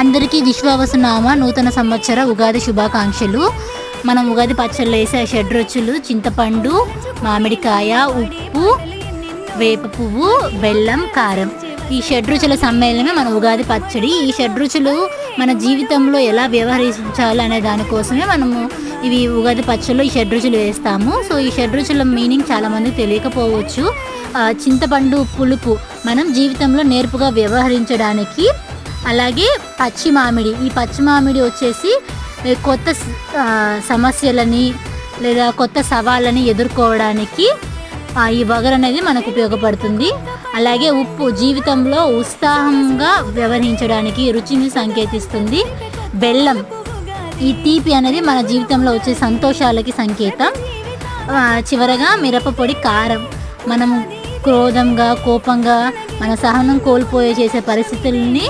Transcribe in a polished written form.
అందరికీ విశ్వావసునామ నూతన సంవత్సర ఉగాది శుభాకాంక్షలు. మనం ఉగాది పచ్చళ్ళు వేసే షడ్రుచులు చింతపండు, మామిడికాయ, ఉప్పు, వేప పువ్వు, బెల్లం, కారం, ఈ షడ్రుచుల సమ్మేళనమే మన ఉగాది పచ్చడి. ఈ షడ్రుచులు మన జీవితంలో ఎలా వ్యవహరించాలి అనే దానికోసమే మనము ఇవి ఉగాది పచ్చళ్ళు ఈ షడ్రుచులు వేస్తాము. సో ఈ షడ్రుచుల మీనింగ్ చాలామందికి తెలియకపోవచ్చు. చింతపండు పులుపు మనం జీవితంలో నేర్పుగా వ్యవహరించడానికి, అలాగే పచ్చి మామిడి, ఈ పచ్చి మామిడి వచ్చేసి కొత్త సమస్యలని లేదా కొత్త సవాళ్ళని ఎదుర్కోవడానికి ఈ వగరు అనేది మనకు ఉపయోగపడుతుంది. అలాగే ఉప్పు జీవితంలో ఉత్సాహంగా వ్యవహరించడానికి, రుచిని సంకేతిస్తుంది. బెల్లం ఈ తీపి అనేది మన జీవితంలో వచ్చే సంతోషాలకి సంకేతం. చివరగా మిరపపొడి, కారం మనం క్రోధంగా, కోపంగా, మన సహనం కోల్పోయే చేసే పరిస్థితుల్ని